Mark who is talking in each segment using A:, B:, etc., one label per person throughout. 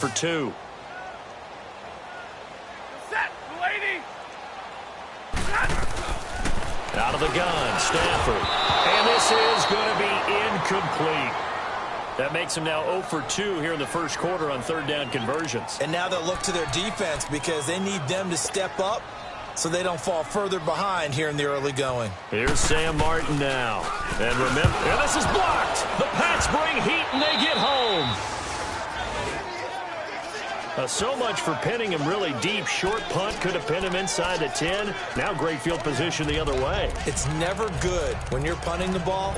A: for 2.
B: Set, lady.
A: Out of the gun, Stafford. And this is going to be incomplete. That makes them now 0 for 2 here in the first quarter on third down conversions.
C: And now they'll look to their defense because they need them to step up so they don't fall further behind here in the early going.
A: Here's Sam Martin now. And remember, and this is blocked. The Pats bring heat and they get home. So much for pinning him really deep. Short punt could have pinned him inside the 10. Now great field position the other way.
C: It's never good when you're punting the ball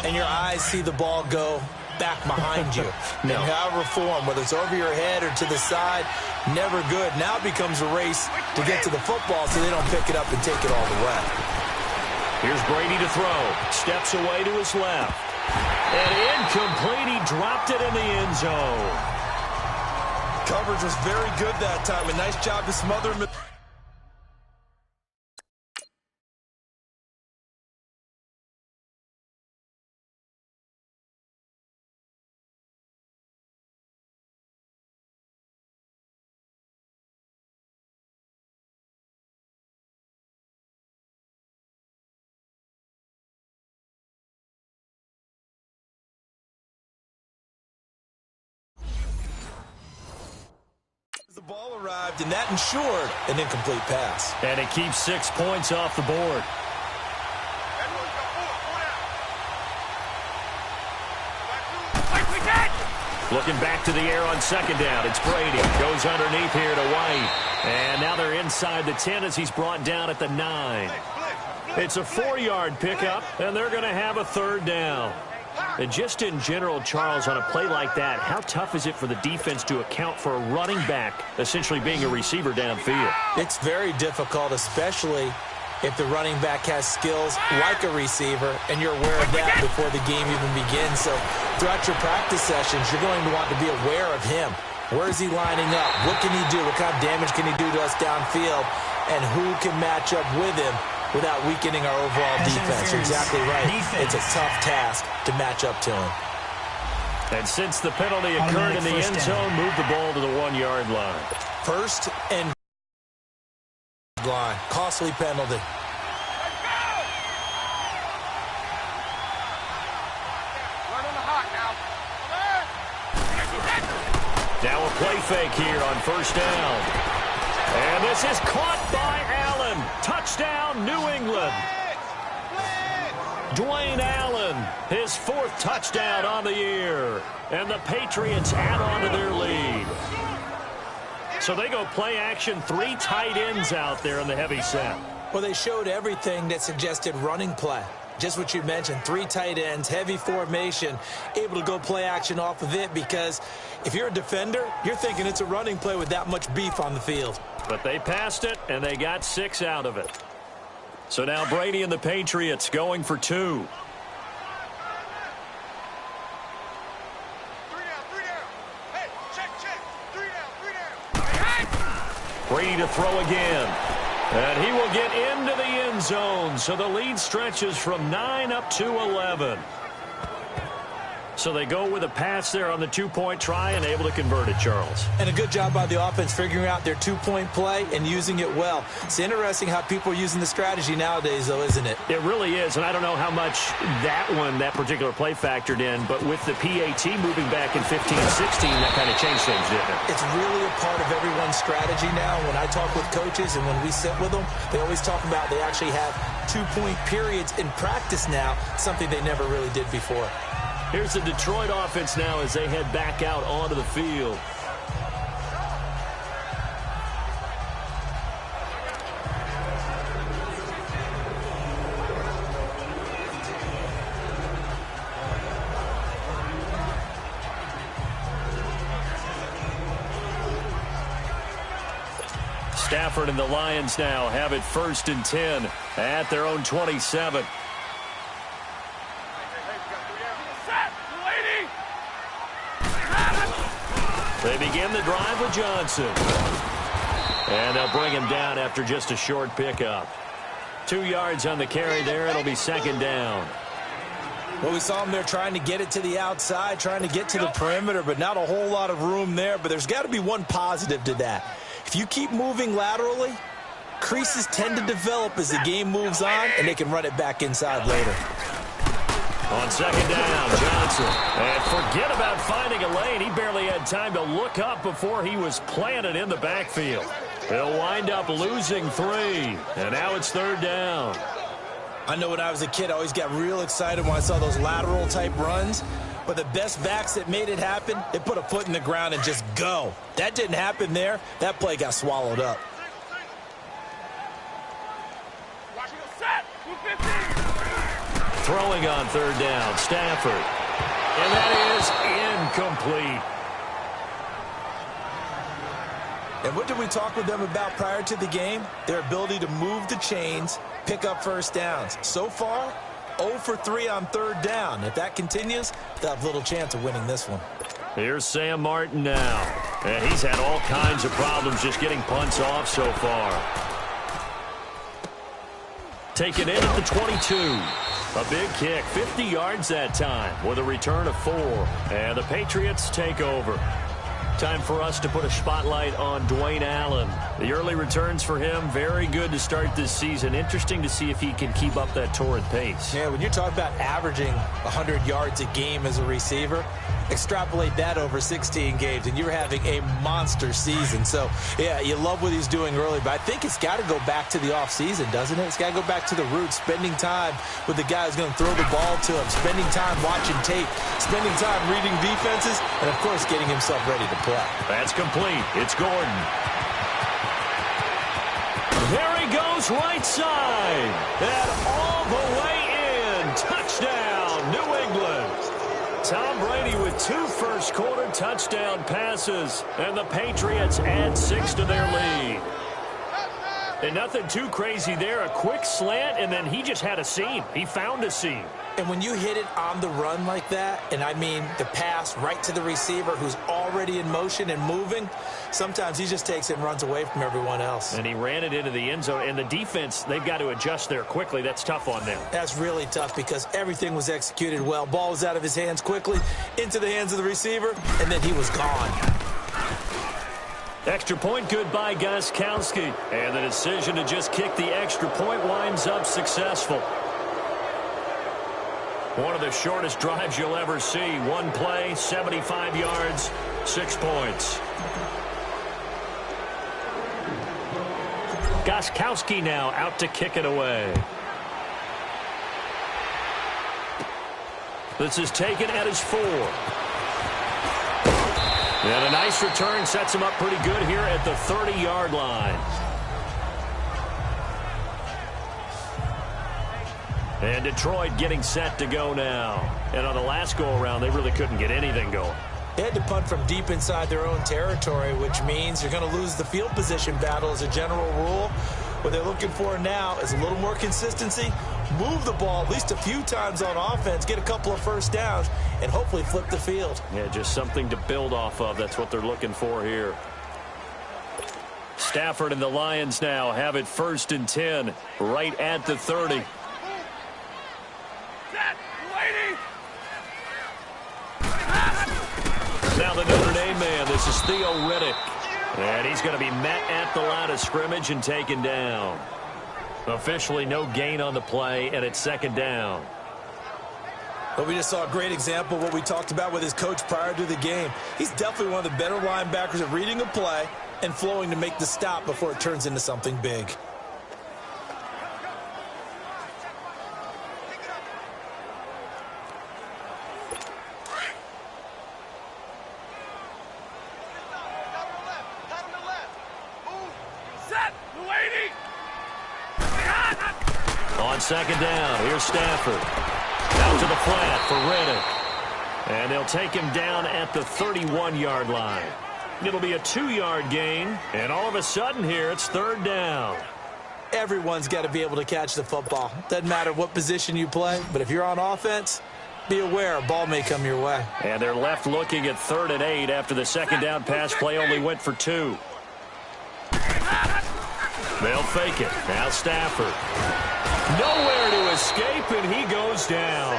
C: and your eyes see the ball go back behind you.
A: No.
C: In however form, whether it's over your head or to the side, never good. Now it becomes a race to get to the football so they don't pick it up and take it all the way.
A: Here's Brady to throw. Steps away to his left. And incomplete. He dropped it in the end zone.
C: Coverage was very good that time. A nice job to smother him. The ball arrived, and that ensured an incomplete pass.
A: And it keeps 6 points off the board. Looking back to the air on second down. It's Brady. Goes underneath here to White. And now they're inside the 10 as he's brought down at the 9. It's a 4-yard pickup, and they're going to have a third down. And just in general, Charles, on a play like that, how tough is it for the defense to account for a running back essentially being a receiver downfield?
C: It's very difficult, especially if the running back has skills like a receiver, and you're aware of that before the game even begins. So throughout your practice sessions, you're going to want to be aware of him. Where is he lining up? What can he do? What kind of damage can he do to us downfield? And who can match up with him without weakening our overall defense? You're exactly right. It's a tough task to match up to him.
A: And since the penalty occurred in the end zone, move the ball to the 1-yard line.
C: First and line. Costly penalty.
A: Now a play fake here on first down. And this is caught by Allen. Touchdown, New England. Dwayne Allen, his 4th touchdown on the year. And the Patriots add on to their lead. So they go play action, 3 tight ends out there in the heavy set.
C: Well, they showed everything that suggested running play. Just what you mentioned, 3 tight ends, heavy formation, able to go play action off of it because if you're a defender, you're thinking it's a running play with that much beef on the field.
A: But they passed it, and they got 6 out of it. So now Brady and the Patriots going for 2. Brady to throw again. And he will get into the end zone. So the lead stretches from 9 up to 11. So they go with a pass there on the 2-point try and able to convert it, Charles.
C: And a good job by the offense figuring out their 2-point play and using it well. It's interesting how people are using the strategy nowadays, though, isn't it?
A: It really is, and I don't know how much that particular play factored in, but with the PAT moving back in 15-16, that kind of changed things, didn't it?
C: It's really a part of everyone's strategy now. When I talk with coaches and when we sit with them, they always talk about they actually have 2-point periods in practice now, something they never really did before.
A: Here's the Detroit offense now as they head back out onto the field. Stafford and the Lions now have it 1st and 10 at their own 27. They begin the drive with Johnson. And they'll bring him down after just a short pickup. 2 yards on the carry there. It'll be 2nd down.
C: Well, we saw him there trying to get it to the outside, trying to get to the perimeter, but not a whole lot of room there. But there's got to be one positive to that. If you keep moving laterally, creases tend to develop as the game moves on, and they can run it back inside later.
A: On second down, Johnson. And forget about finding a lane. He barely had time to look up before he was planted in the backfield. He'll wind up losing 3. And now it's third down.
C: I know when I was a kid, I always got real excited when I saw those lateral-type runs. But the best backs that made it happen, they put a foot in the ground and just go. That didn't happen there. That play got swallowed up.
A: Throwing on third down, Stafford. And that is incomplete.
C: And what did we talk with them about prior to the game? Their ability to move the chains, pick up first downs. So far, 0 for 3 on third down. If that continues, they'll have little chance of winning this one.
A: Here's Sam Martin now. And he's had all kinds of problems just getting punts off so far. Taken in at the 22. A big kick, 50 yards that time with a return of 4. And the Patriots take over. Time for us to put a spotlight on Dwayne Allen. The early returns for him, very good to start this season. Interesting to see if he can keep up that torrid pace.
C: Yeah, when you're talking about averaging 100 yards a game as a receiver, extrapolate that over 16 games, and you're having a monster season. So, yeah, you love what he's doing early, but I think it's got to go back to the offseason, doesn't it? It's got to go back to the roots, spending time with the guy who's going to throw the ball to him, spending time watching tape, spending time reading defenses, and, of course, getting himself ready to play.
A: That's complete. It's Gordon. There he goes right side. And all the way in. Touchdown, New England. Tom Brady with 2 first-quarter touchdown passes. And the Patriots add 6 to their lead. And nothing too crazy there. A quick slant, and then he just had a seam. He found a seam.
C: And when you hit it on the run like that, and I mean the pass right to the receiver who's already in motion and moving, sometimes he just takes it and runs away from everyone else.
A: And he ran it into the end zone. And the defense, they've got to adjust there quickly. That's tough on them.
C: That's really tough because everything was executed well. Ball was out of his hands quickly, into the hands of the receiver, and then he was gone.
A: Extra point good by Gostkowski. And the decision to just kick the extra point winds up successful. One of the shortest drives you'll ever see. One play, 75 yards, 6 points. Gostkowski now out to kick it away. This is taken at his 4. And a nice return sets him up pretty good here at the 30-yard line. And Detroit getting set to go now. And on the last go-around, they really couldn't get anything going.
C: They had to punt from deep inside their own territory, which means you're going to lose the field position battle as a general rule. What they're looking for now is a little more consistency, move the ball at least a few times on offense, get a couple of first downs, and hopefully flip the field.
A: Yeah, just something to build off of. That's what they're looking for here. Stafford and the Lions now have it 1st and 10, right at the 30. Now the Notre Dame man, this is Theo Riddick. And he's going to be met at the line of scrimmage and taken down. Officially no gain on the play, and it's 2nd down.
C: But we just saw a great example of what we talked about with his coach prior to the game. He's definitely one of the better linebackers at reading a play and flowing to make the stop before it turns into something big.
A: On 2nd down, here's Stafford. Out to the flat for Riddick. And they'll take him down at the 31-yard line. It'll be a 2-yard gain. And all of a sudden here, it's 3rd down.
C: Everyone's got to be able to catch the football. Doesn't matter what position you play, but if you're on offense, be aware a ball may come your way.
A: And they're left looking at 3rd and 8 after the 2nd down pass play only went for 2. They'll fake it. Now Stafford. Nowhere to escape, and he goes down.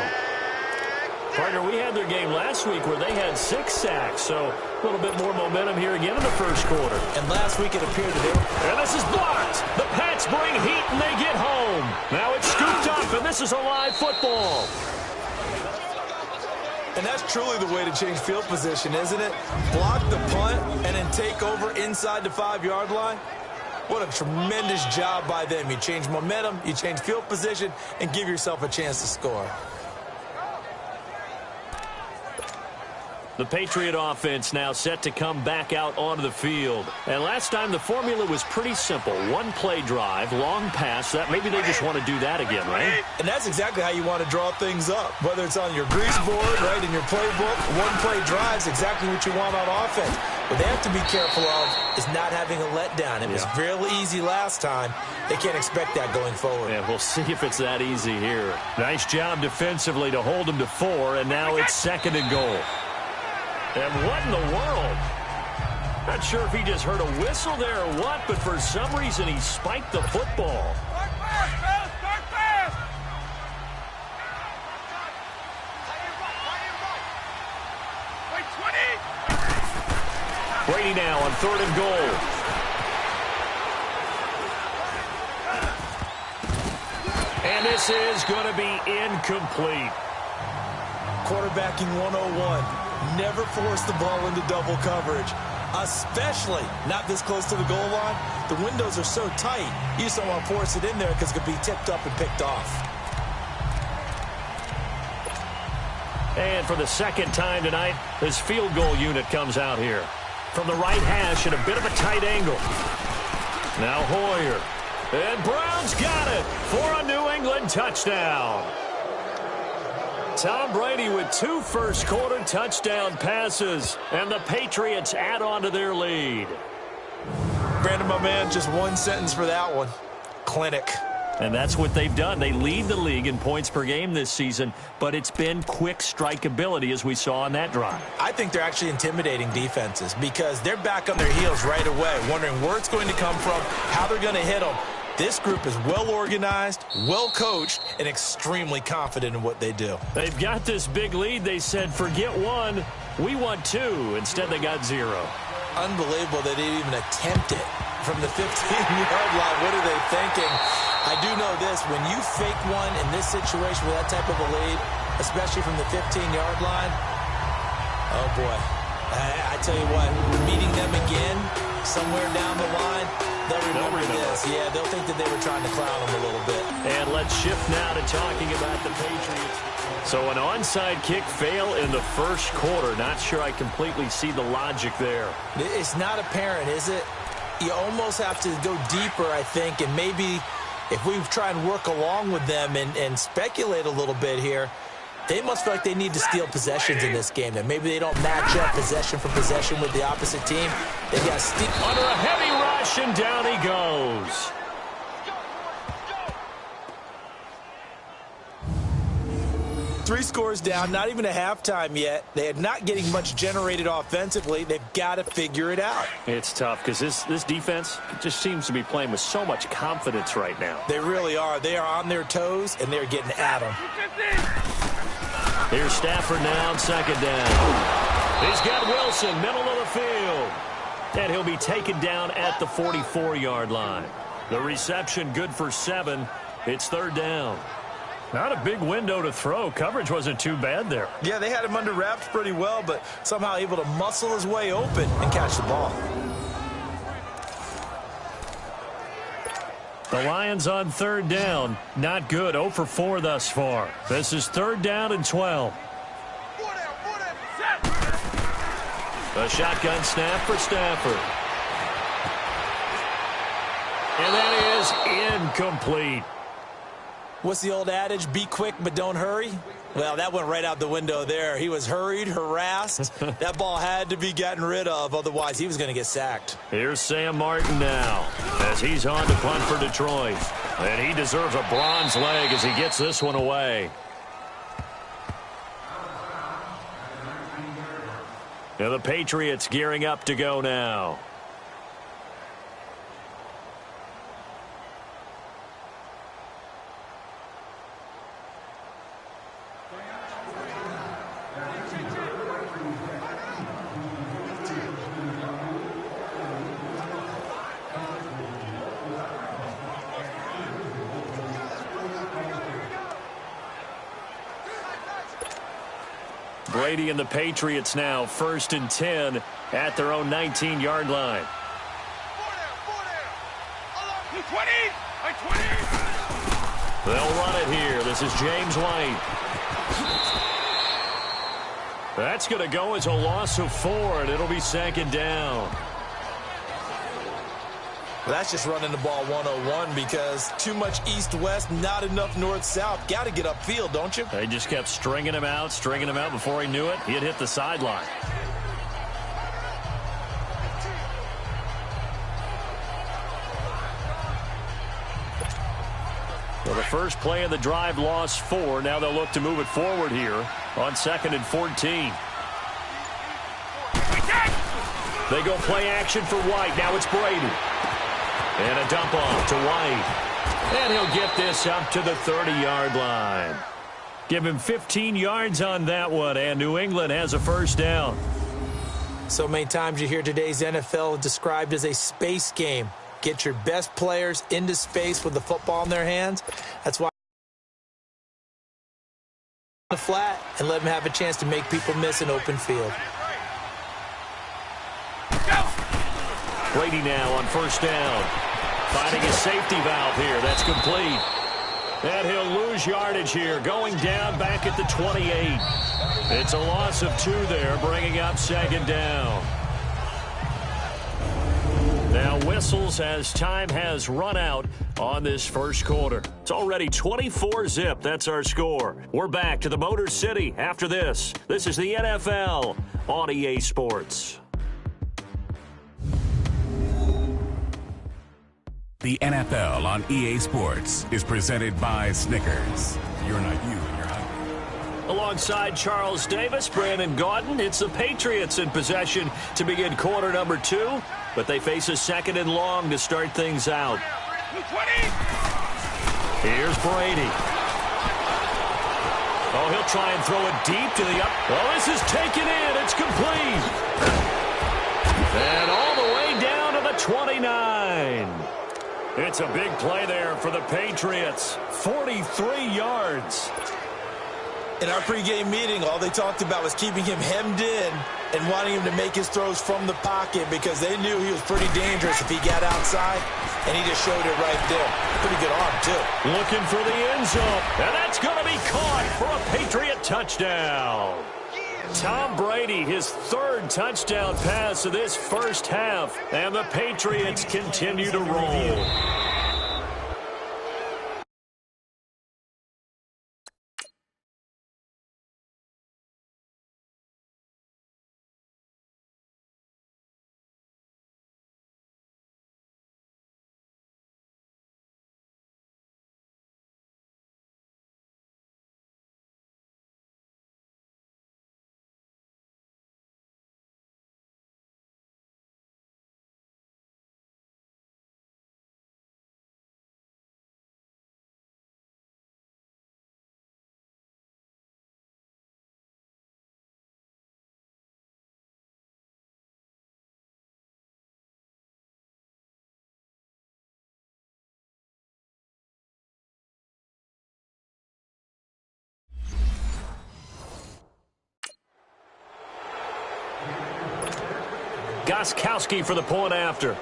A: Partner, we had their game last week where they had 6 sacks, so a little bit more momentum here again in the first quarter.
C: And last week it appeared that they were...
A: And this is blocked. The Pats bring heat and they get home. Now it's scooped up, and this is a live football.
C: And that's truly the way to change field position, isn't it? Block the punt and then take over inside the 5-yard line. What a tremendous job by them. You change momentum, you change field position, and give yourself a chance to score.
A: The Patriot offense now set to come back out onto the field. And last time the formula was pretty simple. One play drive, long pass. That maybe they just want to do that again, right?
C: And that's exactly how you want to draw things up. Whether it's on your grease board, right, in your playbook, one play drive's exactly what you want on offense. What they have to be careful of is not having a letdown. It was real easy last time. They can't expect that going forward.
A: Yeah, we'll see if it's that easy here. Nice job defensively to hold them to 4, and now it's 2nd and goal. And what in the world? Not sure if he just heard a whistle there or what, but for some reason he spiked the football.
B: Start fast, start fast. Wait, 20.
A: Brady now on 3rd and goal. And this is going to be incomplete.
C: Quarterbacking 101. Never force the ball into double coverage, especially not this close to the goal line. The windows are so tight, you just don't want to force it in there because it could be tipped up and picked off.
A: And for the 2nd time tonight, this field goal unit comes out here. From the right hash at a bit of a tight angle. Now Hoyer. And Brown's got it for a New England touchdown. Tom Brady with 2 first-quarter touchdown passes, and the Patriots add on to their lead.
C: Brandon, my man, just one sentence for that one. Clinic.
A: And that's what they've done. They lead the league in points per game this season, but it's been quick strikeability as we saw on that drive.
C: I think they're actually intimidating defenses because they're back on their heels right away, wondering where it's going to come from, how they're going to hit them. This group is well-organized, well-coached, and extremely confident in what they do.
A: They've got this big lead. They said, forget 1, we want 2. Instead, they got 0.
C: Unbelievable they didn't even attempt it from the 15-yard line. What are they thinking? I do know this. When you fake one in this situation with that type of a lead, especially from the 15-yard line, oh, boy. I tell you what, meeting them again somewhere down the line, they'll remember this. Yeah, they'll think that they were trying to clown them a little bit.
A: And let's shift now to talking about the Patriots. So an onside kick fail in the first quarter. Not sure I completely see the logic there.
C: It's not apparent, is it? You almost have to go deeper, I think, and maybe if we try and work along with them and speculate a little bit here, they must feel like they need to steal possessions in this game. That maybe they don't match up possession for possession with the opposite team. They got steal
A: under a heavy rush, and down he goes.
C: Three scores down, not even a halftime yet. They are not getting much generated offensively. They've got to figure it out.
A: It's tough because this defense just seems to be playing with so much confidence right now.
C: They really are. They are on their toes, and they're getting at them.
A: Here's Stafford now on 2nd down. He's got Wilson, middle of the field. And he'll be taken down at the 44-yard line. The reception good for 7. It's 3rd down. Not a big window to throw. Coverage wasn't too bad there.
C: Yeah, they had him under wraps pretty well, but somehow able to muscle his way open and catch the ball.
A: The Lions on 3rd down. Not good. 0 for 4 thus far. This is 3rd down and 12. A shotgun snap for Stafford. And that is incomplete.
C: What's the old adage? Be quick, but don't hurry. Well, that went right out the window there. He was hurried, harassed. That ball had to be gotten rid of. Otherwise, he was going to get sacked.
A: Here's Sam Martin now as he's on to punt for Detroit. And he deserves a bronze leg as he gets this one away. Now the Patriots gearing up to go now. Brady and the Patriots now 1st and 10 at their own 19-yard line.
B: 20.
A: They'll run it here. This is James White. That's going to go as a loss of 4, and it'll be 2nd down.
C: That's just running the ball 101 because too much east-west, not enough north-south. Got to get upfield, don't you?
A: They just kept stringing him out before he knew it. He had hit the sideline. Well, the first play of the drive lost 4. Now they'll look to move it forward here on 2nd and 14. They go play action for White. Now it's Brady. And a dump off to White. And he'll get this up to the 30-yard line. Give him 15 yards on that one, and New England has a first down.
C: So many times you hear today's NFL described as a space game. Get your best players into space with the football in their hands. That's why the flat and let them have a chance to make people miss an open field.
A: Brady now on first down. Finding a safety valve here. That's complete. And he'll lose yardage here. Going down back at the 28. It's a loss of 2 there, bringing up 2nd down. Now whistles as time has run out on this first quarter. It's already 24-zip. That's our score. We're back to the Motor City after this. This is the NFL on EA Sports.
D: The NFL on EA Sports is presented by Snickers. You're not you and you're hungry.
A: Alongside Charles Davis, Brandon Gaudin, it's the Patriots in possession to begin quarter number 2, but they face a 2nd and long to start things out. Here's Brady. Oh, he'll try and throw it deep to the up. Oh, this is taken in. It's complete. And all the way down to the 29. It's a big play there for the Patriots. 43 yards.
C: In our pregame meeting, all they talked about was keeping him hemmed in and wanting him to make his throws from the pocket because they knew he was pretty dangerous if he got outside, and he just showed it right there. Pretty good arm, too.
A: Looking for the end zone, and that's going to be caught for a Patriot touchdown. Tom Brady, his 3rd touchdown pass of this first half, and the Patriots continue to roll. Gostkowski for the point after.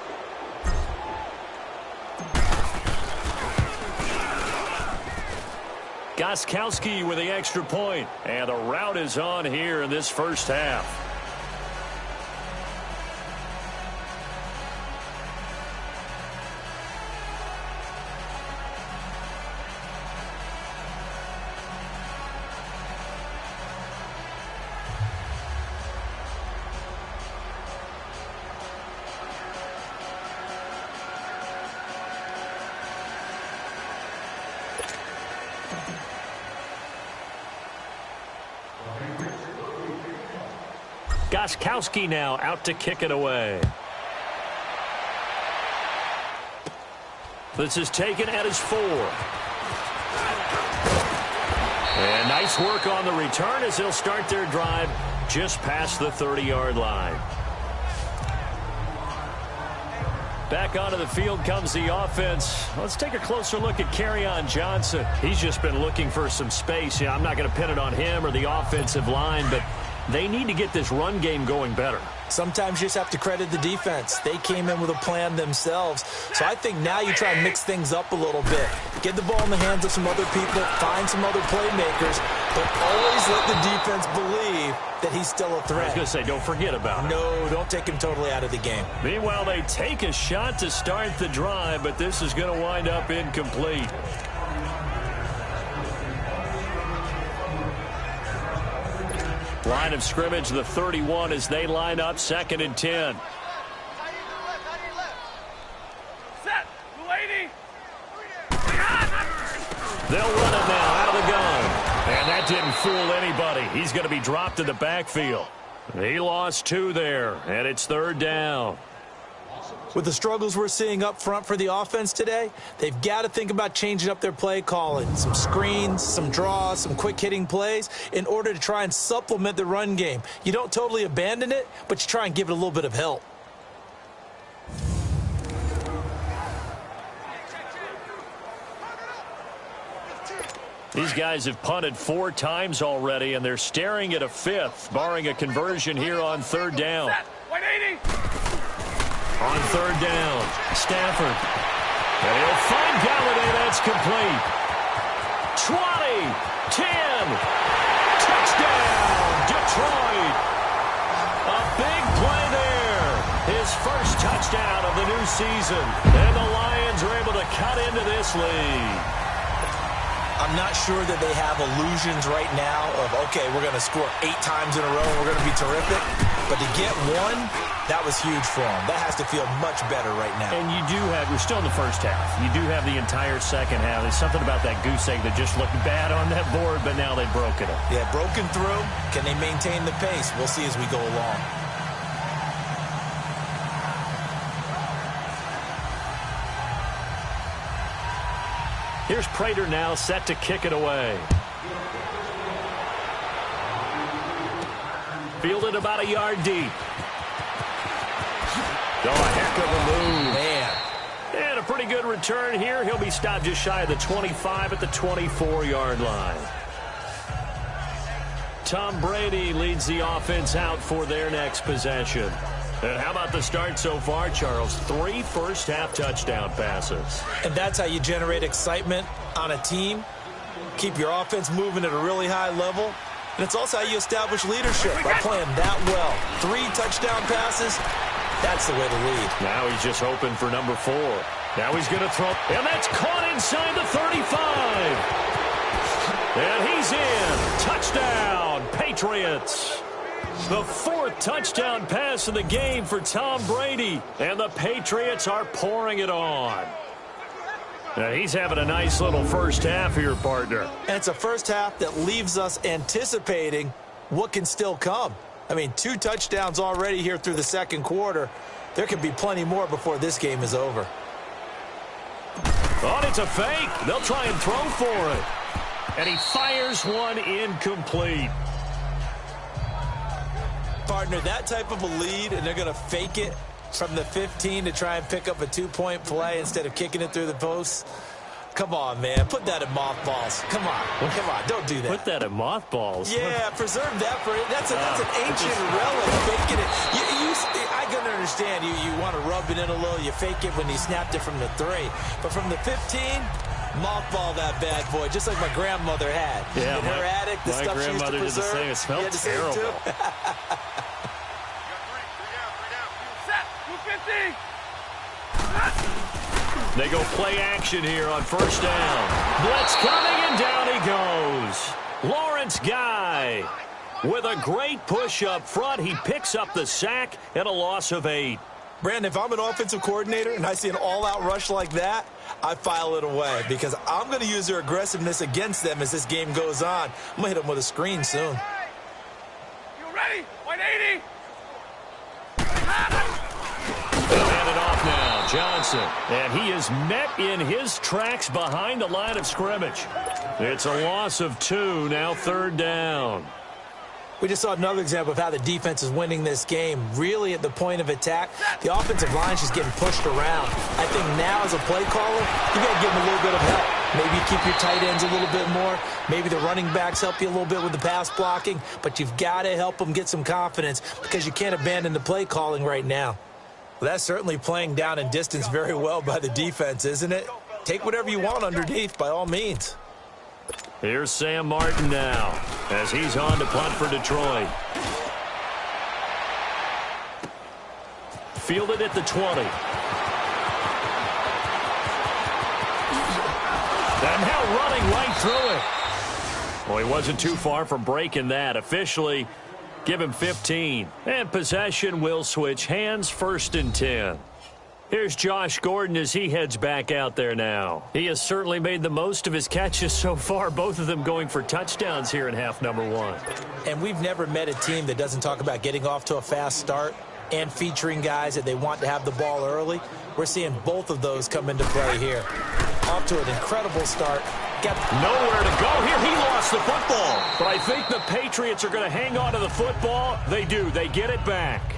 A: Gostkowski with the extra point. And the route is on here in this first half. Gostkowski now out to kick it away. This is taken at his 4. And nice work on the return as they'll start their drive just past the 30-yard line. Back onto the field comes the offense. Let's take a closer look at Kerryon Johnson. He's just been looking for some space. I'm not going to pin it on him or the offensive line, but they need to get this run game going better.
C: Sometimes you just have to credit the defense. They came in with a plan themselves. So I think now you try and mix things up a little bit. Get the ball in the hands of some other people, find some other playmakers, but always let the defense believe that he's still a threat.
A: I was going to say, don't forget about him.
C: No, don't take him totally out of the game.
A: Meanwhile, they take a shot to start the drive, but this is going to wind up incomplete. Line of scrimmage, the 31, as they line up, 2nd and 10.
B: Set. 280.
A: They'll run it now out of the gun. And that didn't fool anybody. He's going to be dropped in the backfield. He lost 2 there, and it's 3rd down.
C: With the struggles we're seeing up front for the offense today, they've got to think about changing up their play calling. Some screens, some draws, some quick-hitting plays in order to try and supplement the run game. You don't totally abandon it, but you try and give it a little bit of help.
A: These guys have punted 4 times already, and they're staring at a 5th, barring a conversion here on 3rd down.
B: 180.
A: On 3rd down, Stafford. And he'll find Galladay. That's complete. 20, 10. Touchdown, Detroit. A big play there. His first touchdown of the new season. And the Lions are able to cut into this lead.
C: I'm not sure that they have illusions right now of, okay, we're going to score 8 times in a row and we're going to be terrific. But to get 1, that was huge for them. That has to feel much better right now.
A: And you do have, we're still in the first half. You do have the entire second half. There's something about that goose egg that just looked bad on that board, but now they've broken it.
C: Yeah, broken through. Can they maintain the pace? We'll see as we go along.
A: Here's Prater now set to kick it away. Fielded about a yard deep. Oh, a heck of a move.
C: Man.
A: And a pretty good return here. He'll be stopped just shy of the 25 at the 24-yard line. Tom Brady leads the offense out for their next possession. And how about the start so far, Charles? 3 first-half touchdown passes.
C: And that's how you generate excitement on a team. Keep your offense moving at a really high level. And it's also how you establish leadership by playing that well. 3 touchdown passes, that's the way to lead.
A: Now he's just hoping for number 4. Now he's going to throw. And that's caught inside the 35. And he's in. Touchdown, Patriots. The 4th touchdown pass of the game for Tom Brady. And the Patriots are pouring it on. Now he's having a nice little first half here, partner.
C: And it's a first half that leaves us anticipating what can still come. I mean, 2 touchdowns already here through the second quarter. There could be plenty more before this game is over.
A: Oh, it's a fake. They'll try and throw for it. And he fires one incomplete.
C: Partner, that type of a lead, and they're going to fake it from the 15 to try and pick up a 2-point play instead of kicking it through the posts. Come on, man. Put that in mothballs. Come on. Come on. Don't do that.
A: Put that in mothballs.
C: Yeah, preserve that for it. That's an ancient relic, faking it. I can understand. You want to rub it in a little. You fake it when you snapped it from the 3. But from the 15, mothball that bad boy, just like my grandmother had.
A: Yeah,
C: in her attic, the stuff she used to preserve.
A: Did the same. It smelled terrible. They go play action here on first down. Blitz coming, and down he goes. Lawrence Guy with a great push up front. He picks up the sack and a loss of 8.
C: Brandon, if I'm an offensive coordinator and I see an all-out rush like that, I file it away because I'm going to use their aggressiveness against them as this game goes on. I'm going to hit them with a screen soon.
B: You ready? 180.
A: Hand it off now, Johnson. And he is met in his tracks behind the line of scrimmage. It's a loss of 2, now third down.
C: We just saw another example of how the defense is winning this game. Really at the point of attack, the offensive line is just getting pushed around. I think now as a play caller, you got to give them a little bit of help. Maybe keep your tight ends a little bit more. Maybe the running backs help you a little bit with the pass blocking. But you've got to help them get some confidence because you can't abandon the play calling right now. Well, that's certainly playing down and distance very well by the defense, isn't it? Take whatever you want underneath by all means.
A: Here's Sam Martin now as he's on to punt for Detroit. Fielded at the 20. And now running right through it. Well, he wasn't too far from breaking that. Officially, give him 15. And possession will switch hands, 1st and 10. Here's Josh Gordon as he heads back out there now. He has certainly made the most of his catches so far, both of them going for touchdowns here in half number 1.
C: And we've never met a team that doesn't talk about getting off to a fast start and featuring guys that they want to have the ball early. We're seeing both of those come into play here. Off to an incredible start. Got
A: nowhere to go here. He lost the football. But I think the Patriots are going to hang on to the football. They do. They get it back.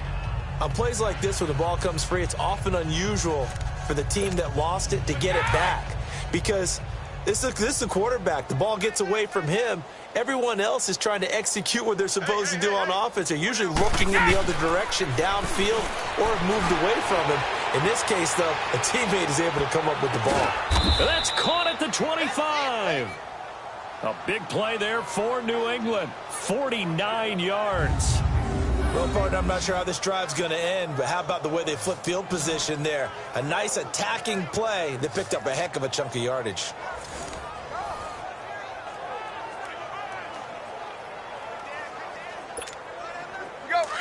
C: On plays like this, when the ball comes free, it's often unusual for the team that lost it to get it back. Because this is the quarterback. The ball gets away from him. Everyone else is trying to execute what they're supposed to do on offense. They're usually looking in the other direction, downfield, or have moved away from him. In this case, though, a teammate is able to come up with the ball.
A: That's caught at the 25. A big play there for New England. 49 yards.
C: Well, partner, I'm not sure how this drive's going to end, but how about the way they flip field position there? A nice attacking play that picked up a heck of a chunk of yardage.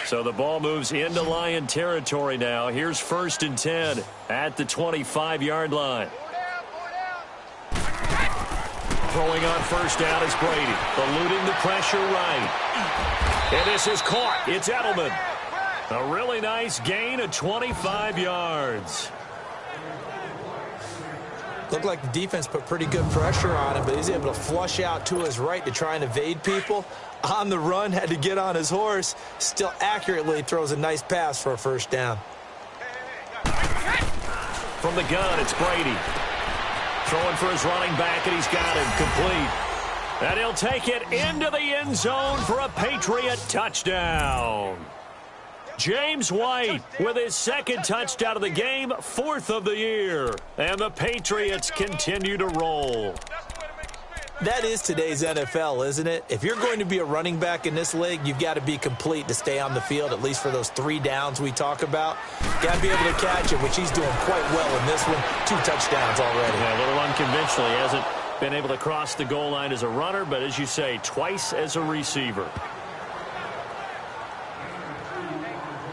A: So the ball moves into Lion territory now. Here's 1st and 10 at the 25-yard line. Throwing on 1st down is Brady. Eluding the pressure right. And this is caught. It's Edelman. A really nice gain of 25 yards.
C: Looked like the defense put pretty good pressure on him, but he's able to flush out to his right to try and evade people. On the run, had to get on his horse. Still accurately throws a nice pass for a 1st down.
A: From the gun, it's Brady. Throwing for his running back, and he's got him complete. And he'll take it into the end zone for a Patriot touchdown. James White with his 2nd touchdown of the game, 4th of the year. And the Patriots continue to roll.
C: That is today's NFL, isn't it? If you're going to be a running back in this league, you've got to be complete to stay on the field, at least for those 3 downs we talk about. Got to be able to catch it, which he's doing quite well in this one. 2 touchdowns already.
A: Yeah, a little unconventional. He hasn't been able to cross the goal line as a runner, but as you say, twice as a receiver.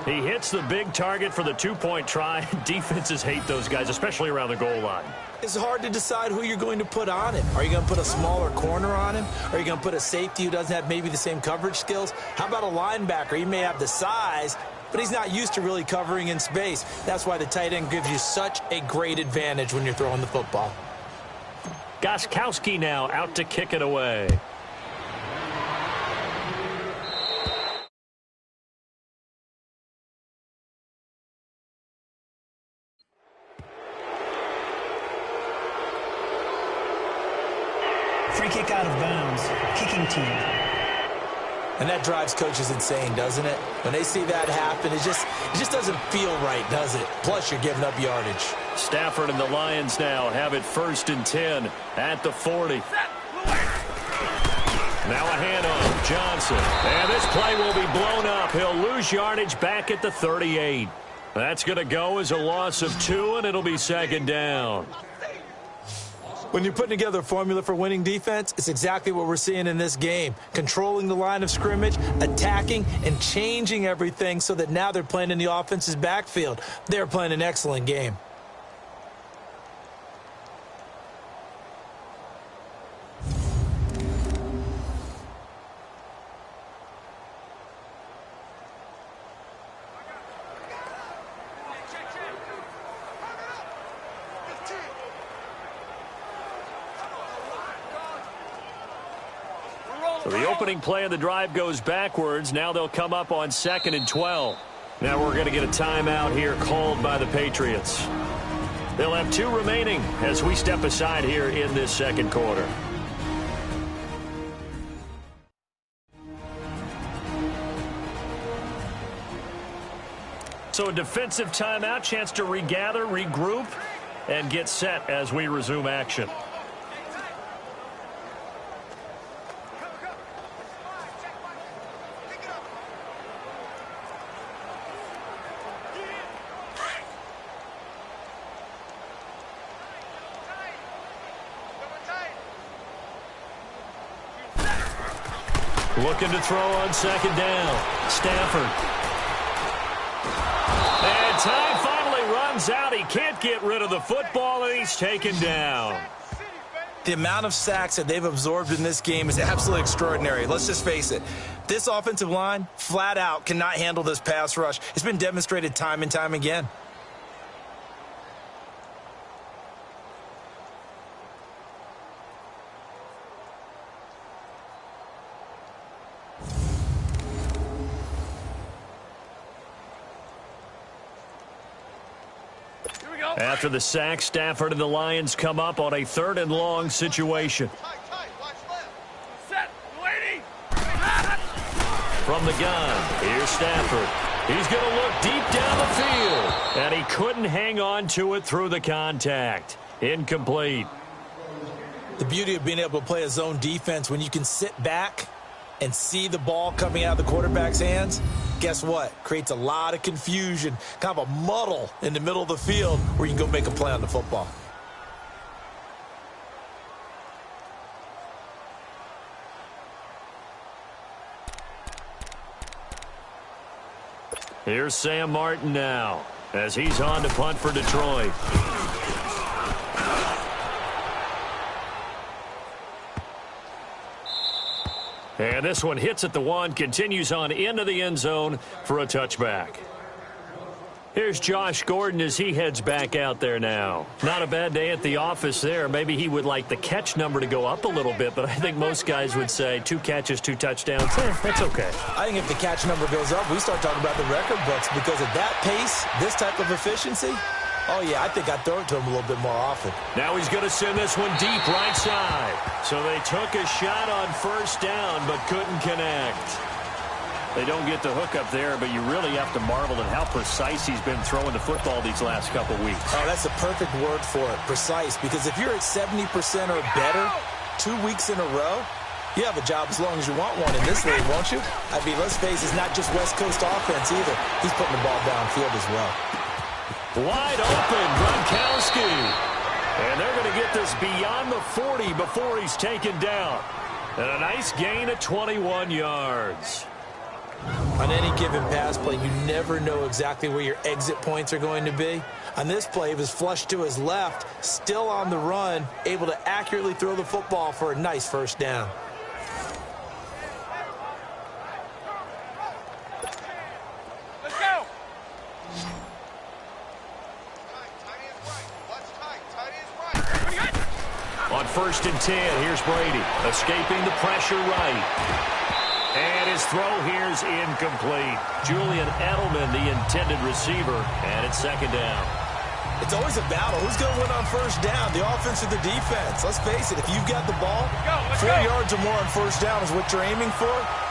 A: He hits the big target for the 2-point try. Defenses hate those guys, especially around the goal line.
C: It's hard to decide who you're going to put on him. Are you going to put a smaller corner on him? Are you going to put a safety who doesn't have maybe the same coverage skills? How about a linebacker? He may have the size, but he's not used to really covering in space. That's why the tight end gives you such a great advantage when you're throwing the football.
A: Gostkowski now out to kick it away.
E: Free kick out of bounds. Kicking team.
C: And that drives coaches insane, doesn't it? When they see that happen, it just doesn't feel right, does it? Plus, you're giving up yardage.
A: Stafford and the Lions now have it 1st and 10 at the 40. Now a handoff, Johnson. And this play will be blown up. He'll lose yardage back at the 38. That's going to go as a loss of 2, and it'll be 2nd down.
C: When you're putting together a formula for winning defense, it's exactly what we're seeing in this game. Controlling the line of scrimmage, attacking, and changing everything so that now they're playing in the offense's backfield. They're playing an excellent game.
A: So the opening play of the drive goes backwards. Now they'll come up on 2nd and 12. Now we're going to get a timeout here called by the Patriots. They'll have 2 remaining as we step aside here in this second quarter. So a defensive timeout, chance to regather, regroup, and get set as we resume action. Looking to throw on 2nd down. Stafford. And time finally runs out. He can't get rid of the football, and he's taken down.
C: The amount of sacks that they've absorbed in this game is absolutely extraordinary. Let's just face it. This offensive line, flat out, cannot handle this pass rush. It's been demonstrated time and time again.
A: After the sack, Stafford and the Lions come up on a 3rd and long situation.
B: Set. Lady.
A: From the gun, here's Stafford. He's going to look deep down the field. And he couldn't hang on to it through the contact. Incomplete.
C: The beauty of being able to play a zone defense when you can sit back and see the ball coming out of the quarterback's hands, guess what? Creates a lot of confusion, kind of a muddle in the middle of the field where you can go make a play on the football.
A: Here's Sam Martin now as he's on to punt for Detroit. And this one hits at the 1, continues on into the end zone for a touchback. Here's Josh Gordon as he heads back out there now. Not a bad day at the office there. Maybe he would like the catch number to go up a little bit, but I think most guys would say 2 catches, 2 touchdowns. That's okay.
C: I think if the catch number goes up, we start talking about the record books, because at that pace, this type of efficiency, oh, yeah, I think I'd throw it to him a little bit more often.
A: Now he's going to send this one deep right side. So they took a shot on 1st down but couldn't connect. They don't get the hook up there, but you really have to marvel at how precise he's been throwing the football these last couple weeks.
C: Oh, that's a perfect word for it, precise, because if you're at 70% or better 2 weeks in a row, you have a job as long as you want one in this league, won't you? I mean, let's face it, it's not just West Coast offense either. He's putting the ball downfield as well.
A: Wide open, Gronkowski. And they're going to get this beyond the 40 before he's taken down. And a nice gain at 21 yards.
C: On any given pass play, you never know exactly where your exit points are going to be. On this play, he was flushed to his left, still on the run, able to accurately throw the football for a nice 1st down.
B: Let's go.
A: On 1st and 10, here's Brady, escaping the pressure right. And his throw here's incomplete. Julian Edelman, the intended receiver, and it's 2nd down.
C: It's always a battle. Who's going to win on 1st down, the offense or the defense? Let's face it, if you've got the ball, 4 yards or more on 1st down is what you're aiming for.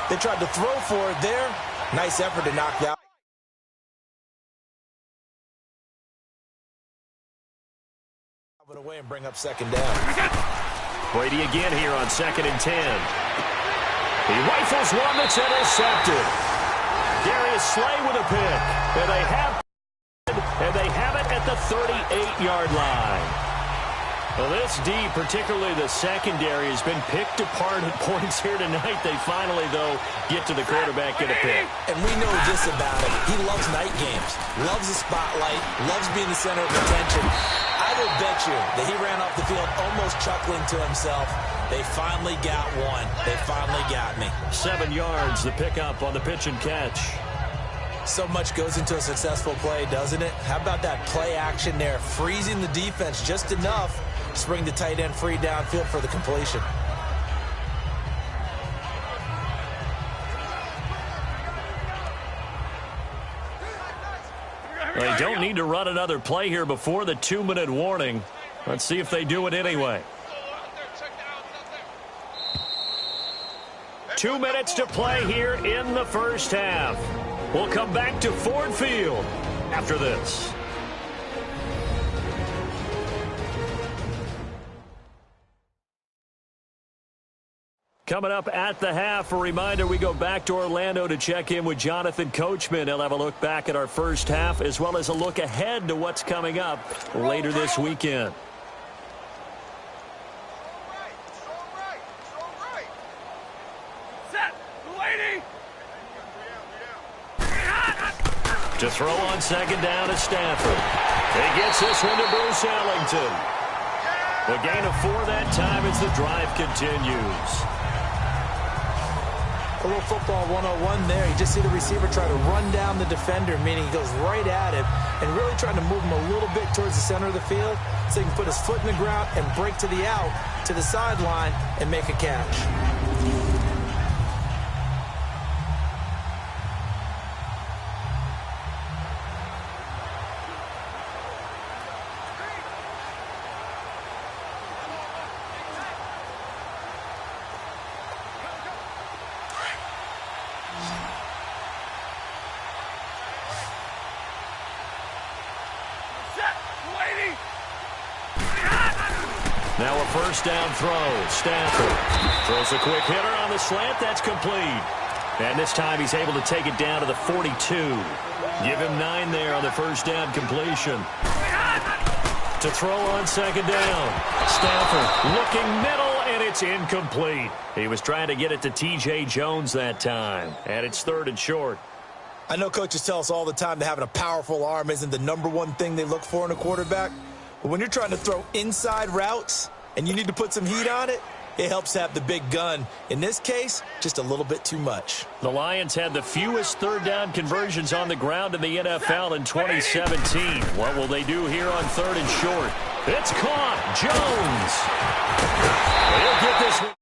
C: They tried to throw for it there. Nice effort to knock that away and bring up 2nd down.
A: Brady again here on 2nd and 10. He rifles one that's intercepted. Darius Slay with a pick. And they have it at the 38-yard line. Well, this D, particularly the secondary, has been picked apart at points here tonight. They finally, though, get to the quarterback and a pick.
C: And we know this about him. He loves night games, loves the spotlight, loves being the center of attention. I will bet you that he ran off the field almost chuckling to himself. They finally got one. They finally got me.
A: 7 yards, the pickup on the pitch and catch.
C: So much goes into a successful play, doesn't it? How about that play action there, freezing the defense just enough to bring the tight end free downfield for the completion.
A: They don't need to run another play here before the 2-minute warning. Let's see if they do it anyway. 2 minutes to play here in the first half. We'll come back to Ford Field after this. Coming up at the half, a reminder, we go back to Orlando to check in with Jonathan Coachman. He'll have a look back at our first half as well as a look ahead to what's coming up later this weekend. To throw on second down is Stafford. He gets this one to Bruce Ellington. The gain of 4 that time as the drive continues.
C: A little football 101 there. You just see the receiver try to run down the defender, meaning he goes right at him and really trying to move him a little bit towards the center of the field so he can put his foot in the ground and break to the out, to the sideline, and make a catch.
A: Now a first down throw. Stafford throws a quick hitter on the slant. That's complete. And this time he's able to take it down to the 42. Give him 9 there on the first down completion. To throw on second down. Stafford looking middle, and it's incomplete. He was trying to get it to T.J. Jones that time. And it's 3rd and short.
C: I know coaches tell us all the time that having a powerful arm isn't the #1 thing they look for in a quarterback. But when you're trying to throw inside routes and you need to put some heat on it, it helps have the big gun. In this case, just a little bit too much.
A: The Lions had the fewest third down conversions on the ground in the NFL in 2017. What will they do here on 3rd and short? It's caught. Jones. They'll get this one.